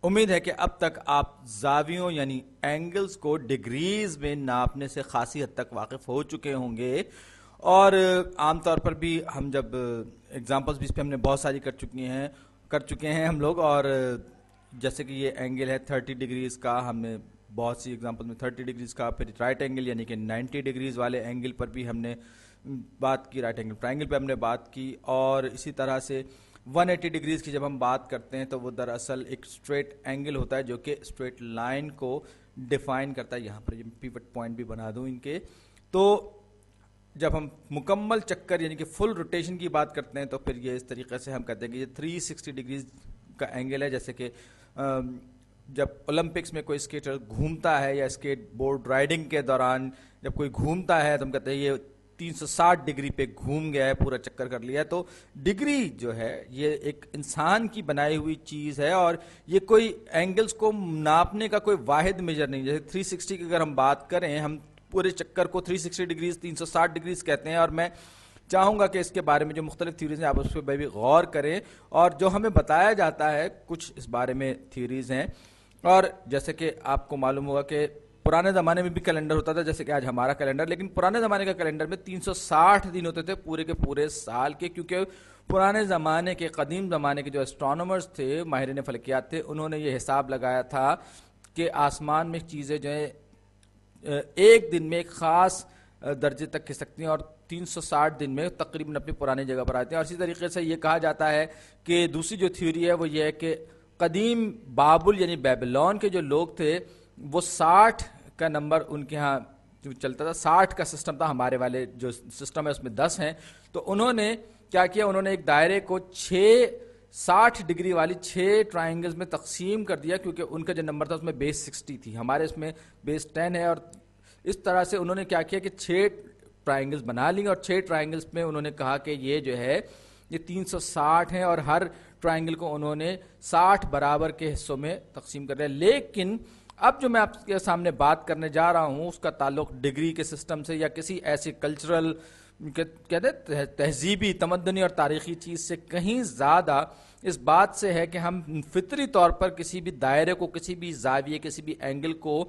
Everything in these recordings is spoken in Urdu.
امید ہے کہ اب تک آپ زاویوں یعنی اینگلز کو ڈگریز میں ناپنے سے خاصی حد تک واقف ہو چکے ہوں گے، اور عام طور پر بھی ہم جب ایگزامپلس بھی اس پہ ہم نے بہت ساری کر چکے ہیں ہم لوگ، اور جیسے کہ یہ اینگل ہے 30 ڈگریز کا، ہم نے بہت سی ایگزامپل میں 30 ڈگریز کا، پھر رائٹ اینگل یعنی کہ 90 ڈگریز والے اینگل پر بھی ہم نے بات کی، رائٹ اینگل ٹرائنگل پہ ہم نے بات کی، اور اسی طرح سے 180 ڈگریز کی جب ہم بات کرتے ہیں تو وہ دراصل ایک اسٹریٹ اینگل ہوتا ہے جو کہ اسٹریٹ لائن کو ڈیفائن کرتا ہے. یہاں پر یہ پیوٹ پوائنٹ بھی بنا دوں ان کے. تو جب ہم مکمل چکر یعنی کہ فل روٹیشن کی بات کرتے ہیں تو پھر یہ اس طریقے سے ہم کہتے ہیں کہ یہ 360 ڈگریز کا اینگل ہے. جیسے کہ جب اولمپکس میں کوئی اسکیٹر گھومتا ہے یا اسکیٹ بورڈ رائڈنگ کے دوران جب کوئی گھومتا ہے تو ہم کہتے ہیں یہ 360 ڈگری پہ گھوم گیا ہے، پورا چکر کر لیا ہے. تو ڈگری جو ہے یہ ایک انسان کی بنائی ہوئی چیز ہے، اور یہ کوئی اینگلز کو ناپنے کا کوئی واحد میجر نہیں. جیسے 360 کی اگر ہم بات کریں، ہم پورے چکر کو 360 ڈگریز 360 ڈگریز کہتے ہیں، اور میں چاہوں گا کہ اس کے بارے میں جو مختلف تھیوریز ہیں آپ اس پہ بھی غور کریں، اور جو ہمیں بتایا جاتا ہے کچھ اس بارے میں تھیوریز ہیں. اور جیسے کہ آپ کو معلوم ہوگا کہ پرانے زمانے میں بھی کیلنڈر ہوتا تھا جیسے کہ آج ہمارا کیلنڈر، لیکن پرانے زمانے کا کیلنڈر میں 360 دن ہوتے تھے پورے کے پورے سال کے، کیونکہ پرانے زمانے کے قدیم زمانے کے جو اسٹرانومرز تھے، ماہرین فلکیات تھے، انہوں نے یہ حساب لگایا تھا کہ آسمان میں چیزیں جو ہیں ایک دن میں ایک خاص درجے تک کھسک سکتی ہیں اور 360 دن میں تقریباً اپنی پرانی جگہ پر آتے ہیں. اور اسی طریقے سے یہ کہا جاتا ہے کہ دوسری جو تھیوری ہے وہ یہ ہے کہ قدیم بابل یعنی بیبلون کے جو لوگ تھے وہ 60 کا نمبر ان کے ہاں جو چلتا تھا، 60 کا سسٹم تھا. ہمارے والے جو سسٹم ہے اس میں 10 ہیں. تو انہوں نے کیا کیا، انہوں نے ایک دائرے کو 60 ڈگری والی 6 ٹرائنگلز میں تقسیم کر دیا، کیونکہ ان کا جو نمبر تھا اس میں بیس 60 تھی، ہمارے اس میں بیس 10 ہے. اور اس طرح سے انہوں نے کیا کیا کہ 6 ٹرائنگلز بنا لی، اور 6 ٹرائنگلز میں انہوں نے کہا کہ یہ جو ہے یہ 360 ہیں، اور ہر ٹرائنگل کو انہوں نے 60 برابر کے حصوں میں تقسیم کر دیا. لیکن اب جو میں آپ کے سامنے بات کرنے جا رہا ہوں اس کا تعلق ڈگری کے سسٹم سے یا کسی ایسی کلچرل کہتے تہذیبی تمدنی اور تاریخی چیز سے کہیں زیادہ اس بات سے ہے کہ ہم فطری طور پر کسی بھی دائرے کو، کسی بھی زاویے، کسی بھی اینگل کو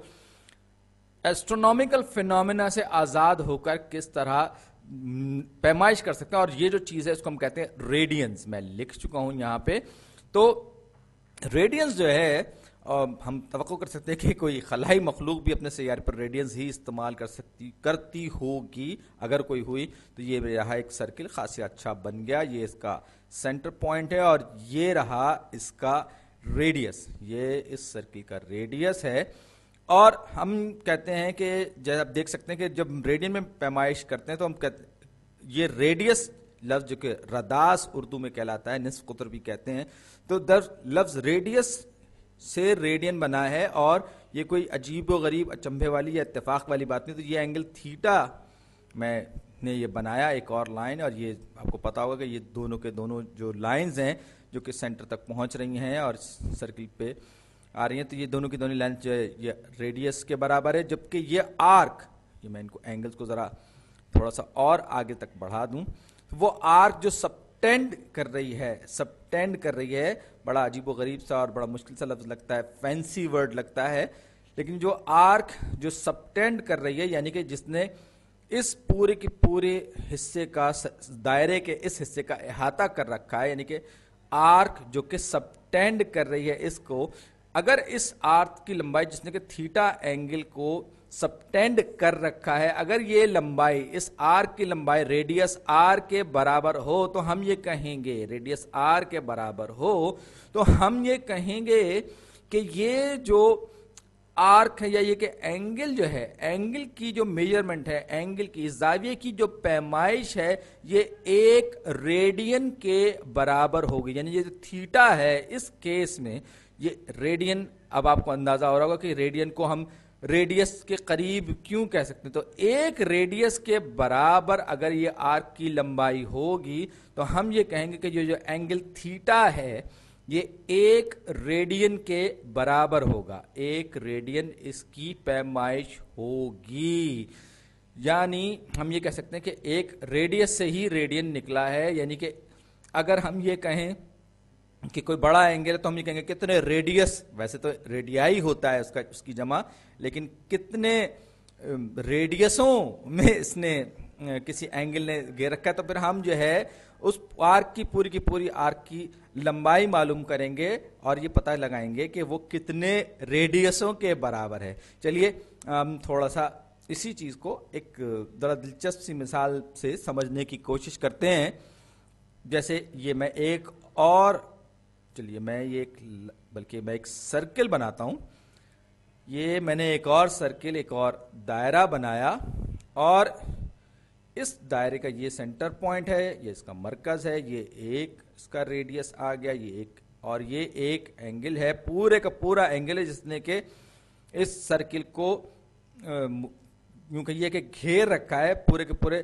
ایسٹرونومیکل فینومینا سے آزاد ہو کر کس طرح پیمائش کر سکتے ہیں. اور یہ جو چیز ہے اس کو ہم کہتے ہیں ریڈینز. میں لکھ چکا ہوں یہاں پہ. تو ریڈینز جو ہے ہم توقع کر سکتے ہیں کہ کوئی خلائی مخلوق بھی اپنے سیارے پر ریڈینز ہی استعمال کرتی ہوگی. اگر کوئی ہوئی تو یہ رہا ایک سرکل خاصی اچھا بن گیا، یہ اس کا سینٹر پوائنٹ ہے، اور یہ رہا اس کا ریڈیس، یہ اس سرکل کا ریڈیس ہے. اور ہم کہتے ہیں کہ جیسے آپ دیکھ سکتے ہیں کہ جب ریڈین میں پیمائش کرتے ہیں تو ہم کہتے ہیں یہ ریڈیس لفظ جو کہ رداس اردو میں کہلاتا ہے، نصف قطر بھی کہتے ہیں. تو لفظ ریڈیس سے ریڈین بنا ہے، اور یہ کوئی عجیب و غریب اچنبھے والی یا اتفاق والی بات نہیں. تو یہ اینگل تھیٹا میں نے یہ بنایا ایک اور لائن، اور یہ آپ کو پتا ہوگا کہ یہ دونوں کے دونوں جو لائنز ہیں جو کہ سینٹر تک پہنچ رہی ہیں اور سرکل پہ آ رہی ہیں، تو یہ دونوں کی دونوں لائنز جو ہے یہ ریڈیس کے برابر ہے. جبکہ یہ آرک، یہ میں ان کو اینگلز کو ذرا تھوڑا سا اور آگے تک بڑھا دوں، وہ آرک جو سبٹینڈ کر رہی ہے، بڑا عجیب و غریب سا اور بڑا مشکل سا لفظ لگتا ہے، فینسی ورڈ لگتا ہے، لیکن جو آرک جو سبٹینڈ کر رہی ہے یعنی کہ جس نے اس پورے کے پورے حصے کا، دائرے کے اس حصے کا احاطہ کر رکھا ہے، یعنی کہ آرک جو کہ سبٹینڈ کر رہی ہے اس کو، اگر اس آرک کی لمبائی جس نے کہ تھیٹا اینگل کو سبٹینڈ کر رکھا ہے، اگر یہ لمبائی اس آرک کی لمبائی ریڈیس آر کے برابر ہو تو ہم یہ کہیں گے، ریڈیس آر کے برابر ہو تو ہم یہ کہیں گے کہ یہ جو آرک ہے یا یہ کہ اینگل جو ہے، اینگل کی جو میجرمنٹ ہے، اینگل کی زاویے کی جو پیمائش ہے، یہ 1 ریڈین کے برابر ہوگی. یعنی یہ جو تھیٹا ہے اس کیس میں یہ ریڈین، اب آپ کو اندازہ ہو رہا ہوگا کہ ریڈین کو ہم ریڈیس کے قریب کیوں کہہ سکتے ہیں. تو 1 ریڈیس کے برابر اگر یہ آرک کی لمبائی ہوگی تو ہم یہ کہیں گے کہ جو اینگل تھیٹا ہے یہ 1 ریڈین کے برابر ہوگا. 1 ریڈین اس کی پیمائش ہوگی. یعنی ہم یہ کہہ سکتے ہیں کہ 1 ریڈیس سے ہی ریڈین نکلا ہے. یعنی کہ اگر ہم یہ کہیں کہ کوئی بڑا اینگل ہے تو ہم یہ کہیں گے کتنے ریڈیس، ویسے تو ریڈیائی ہوتا ہے اس کی جمع، لیکن کتنے ریڈیسوں میں اس نے کسی اینگل نے گھیر رکھا ہے، تو پھر ہم جو ہے اس آرک کی پوری آرک کی لمبائی معلوم کریں گے اور یہ پتہ لگائیں گے کہ وہ کتنے ریڈیسوں کے برابر ہے۔ چلیے ہم تھوڑا سا اسی چیز کو ایک ذرا دلچسپ سی مثال سے سمجھنے کی کوشش کرتے ہیں۔ جیسے یہ میں ایک اور چلیے میں یہ بلکہ میں ایک سرکل بناتا ہوں، یہ میں نے ایک اور سرکل، ایک اور دائرہ بنایا، اور اس دائرے کا یہ سینٹر پوائنٹ ہے، یہ اس کا مرکز ہے، یہ ایک اس کا ریڈیس آ گیا، یہ ایک، اور یہ ایک اینگل ہے، پورے کا پورا اینگل ہے جس نے کہ اس سرکل کو یوں کہیے کہ گھیر رکھا ہے پورے کے پورے۔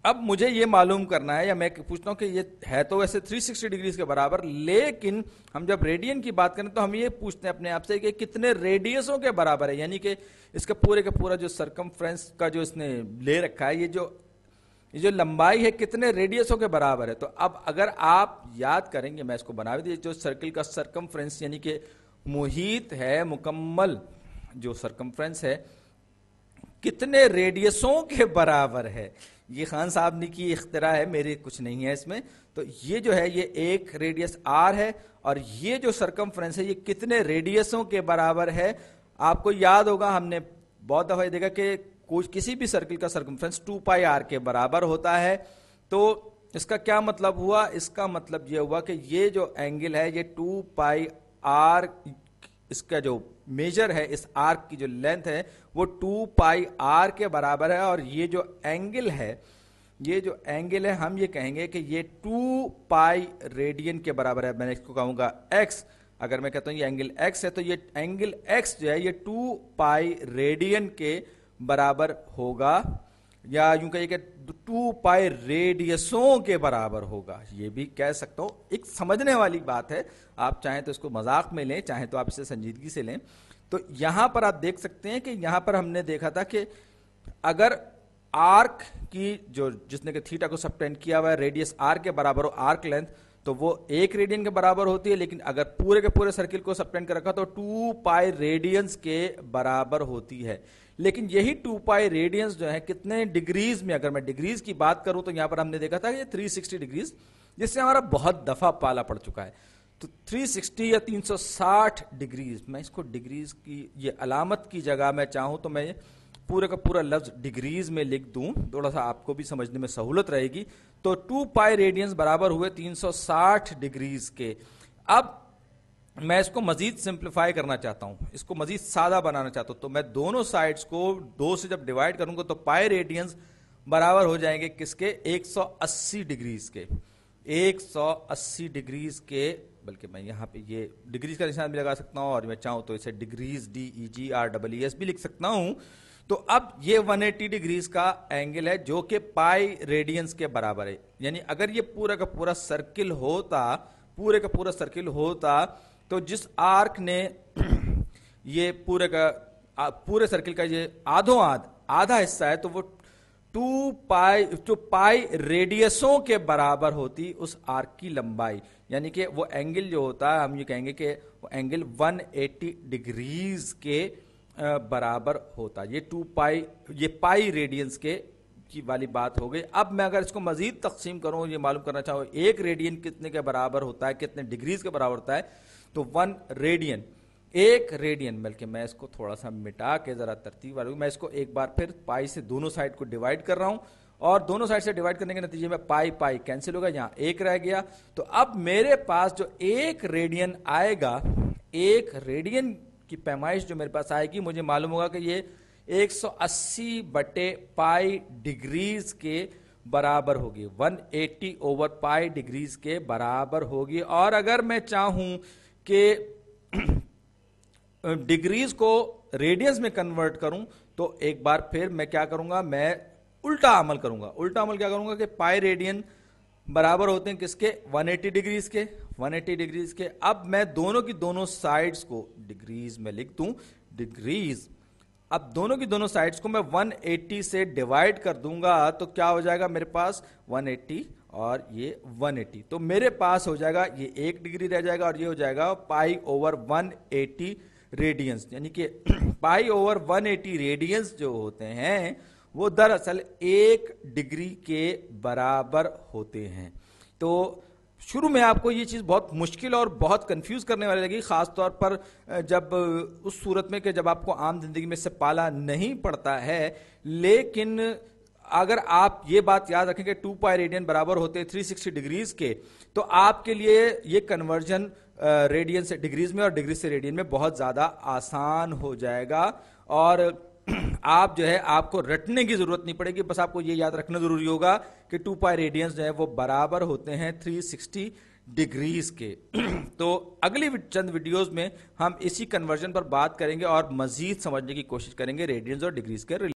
اب مجھے یہ معلوم کرنا ہے، یا میں پوچھتا ہوں کہ یہ ہے تو ویسے 360 ڈگریز کے برابر، لیکن ہم جب ریڈین کی بات کریں تو ہم یہ پوچھتے ہیں اپنے آپ سے کہ کتنے ریڈیسوں کے برابر ہے، یعنی کہ اس کا پورے کا پورا جو سرکمفرنس کا جو اس نے لے رکھا ہے، یہ جو لمبائی ہے کتنے ریڈیسوں کے برابر ہے۔ تو اب اگر آپ یاد کریں گے، میں اس کو بنا بھی جو سرکل کا سرکمفرنس یعنی کہ محیط ہے، مکمل جو سرکمفرنس ہے کتنے ریڈیسوں کے برابر ہے، یہ خان صاحب نے کی اختراع ہے، میرے کچھ نہیں ہے اس میں۔ تو یہ جو ہے یہ ایک ریڈیس آر ہے، اور یہ جو سرکمفرنس ہے یہ کتنے ریڈیسوں کے برابر ہے۔ آپ کو یاد ہوگا ہم نے بہت دفعہ دیکھا کہ کسی بھی سرکل کا سرکمفرنس 2 پائی آر کے برابر ہوتا ہے۔ تو اس کا کیا مطلب ہوا؟ اس کا مطلب یہ ہوا کہ یہ جو اینگل ہے یہ 2 پائی آر، اس کا جو میجر ہے اس آرک کی جو لینتھ ہے وہ 2 پائی آر کے برابر ہے، اور یہ جو اینگل ہے ہم یہ کہیں گے کہ یہ 2 پائی ریڈین کے برابر ہے۔ میں نے اس کو کہوں گا ایکس، اگر میں کہتا ہوں یہ اینگل ایکس ہے تو یہ اینگل ایکس جو ہے یہ 2 پائی ریڈین کے برابر ہوگا، یا یوں کہیے کہ 2 پائی ریڈیسوں کے برابر ہوگا، یہ بھی کہہ سکتا ہوں۔ ایک سمجھنے والی بات ہے، آپ چاہیں تو اس کو مذاق میں لیں، چاہیں تو آپ اسے سنجیدگی سے لیں۔ تو یہاں پر آپ دیکھ سکتے ہیں کہ یہاں پر ہم نے دیکھا تھا کہ اگر آرک کی جس نے کہ تھیٹا کو سبٹینڈ کیا ہوا ہے ریڈیس آر کے برابر ہو، آرک لینتھ، تو وہ 1 ریڈین کے برابر ہوتی ہے، لیکن اگر پورے کے پورے سرکل کو سبٹینڈ کر رکھا تو 2 پائی ریڈینز کے برابر ہوتی ہے۔ لیکن یہی 2 پائی ریڈینز جو ہے کتنے ڈگریز میں، اگر میں ڈگریز کی بات کروں تو یہاں پر ہم نے دیکھا تھا کہ یہ 360 ڈگریز، جس سے ہمارا بہت دفعہ پالا پڑ چکا ہے۔ تو 360 یا 360 ڈگریز، میں اس کو ڈگریز کی یہ علامت کی جگہ میں چاہوں تو میں پورے کا پورا لفظ ڈگریز میں لکھ دوں، تھوڑا سا آپ کو بھی سمجھنے میں سہولت رہے گی۔ تو 2 پائی ریڈینز برابر ہوئے 360 ڈگریز کے۔ اب میں اس کو مزید سمپلیفائی کرنا چاہتا ہوں، اس کو مزید سادہ بنانا چاہتا ہوں، تو میں دونوں سائڈز کو 2 سے جب ڈیوائڈ کروں گا تو پائی ریڈینز برابر ہو جائیں گے کس کے؟ 180 ڈگریز کے، 180 ڈگریز کے، بلکہ میں یہاں پہ یہ ڈگریز کا نشان بھی لگا سکتا ہوں، اور میں چاہوں تو اسے ڈگریز DEGREES بھی لکھ سکتا ہوں۔ تو اب یہ 180 ڈگریز کا اینگل ہے جو کہ پائی ریڈینز کے برابر ہے، یعنی اگر یہ پورا کا پورا سرکل ہوتا تو جس آرک نے یہ پورے سرکل کا یہ آدھا حصہ ہے تو وہ 2 پائی ریڈیسوں کے برابر ہوتی اس آرک کی لمبائی، یعنی کہ وہ اینگل جو ہوتا ہے ہم یہ کہیں گے کہ وہ اینگل 180 ڈگریز کے برابر ہوتا۔ یہ پائی ریڈینز کی والی بات ہو گئی۔ اب میں اگر اس کو مزید تقسیم کروں، یہ معلوم کرنا چاہوں ایک ریڈین کتنے کے برابر ہوتا ہے، کتنے ڈگریز کے برابر ہوتا ہے، تو 1 ریڈین، ایک ریڈین، بلکہ میں اس کو تھوڑا سا مٹا کے ذرا ترتیب والا، میں اس کو ایک بار پھر پائی سے دونوں سائڈ کو ڈیوائڈ کر رہا ہوں، اور دونوں سائڈ سے ڈیوائڈ کرنے کے نتیجے میں پائی کینسل ہوگا، یہاں 1 رہ گیا۔ تو اب میرے پاس جو 1 ریڈین آئے گا، 1 ریڈین کی پیمائش جو میرے پاس آئے گی، مجھے معلوم ہوگا کہ یہ 180 بٹے پائی ڈگریز کے برابر ہوگی، 180 اوور پائی ڈگریز کے برابر ہوگی۔ اور اگر میں چاہوں کہ ڈگریز کو ریڈینز میں کنورٹ کروں تو ایک بار پھر میں کیا کروں گا، میں الٹا عمل کروں گا۔ الٹا عمل کیا کروں گا کہ پائی ریڈین برابر ہوتے ہیں کس کے؟ 180 ڈگریز کے، 180 ڈگریز کے۔ اب میں دونوں کی دونوں سائڈز کو ڈگریز میں لکھ دوں، ڈگریز، اب دونوں کی دونوں سائڈز کو میں 180 سے ڈیوائڈ کر دوں گا تو کیا ہو جائے گا میرے پاس 180 اور یہ 180. تو میرے پاس ہو جائے گا یہ 1 ڈگری رہ جائے گا اور یہ ہو جائے گا پائی اوور 180 ریڈینس. یعنی کہ پائی اوور 180 ریڈینس جو ہوتے ہیں وہ دراصل 1 ڈگری کے برابر ہوتے ہیں. تو شروع میں آپ کو یہ چیز بہت مشکل اور بہت کنفیوز کرنے والی لگی، خاص طور پر جب اس صورت میں کہ جب آپ کو عام زندگی میں سے پالا نہیں پڑتا ہے. لیکن اگر آپ یہ بات یاد رکھیں کہ 2 پائی ریڈین برابر ہوتے 360 ڈگریز کے، تو آپ کے لیے یہ کنورژن ریڈین سے ڈگریز میں اور ڈگری سے ریڈین میں بہت زیادہ آسان ہو جائے گا. اور آپ جو ہے آپ کو رٹنے کی ضرورت نہیں پڑے گی، بس آپ کو یہ یاد رکھنا ضروری ہوگا کہ 2 پائی ریڈینس جو ہے وہ برابر ہوتے ہیں 360 ڈگریز کے. تو اگلی چند ویڈیوز میں ہم اسی کنورژن پر بات کریں گے اور مزید سمجھنے کی کوشش کریں گے ریڈینس اور ڈگریز کے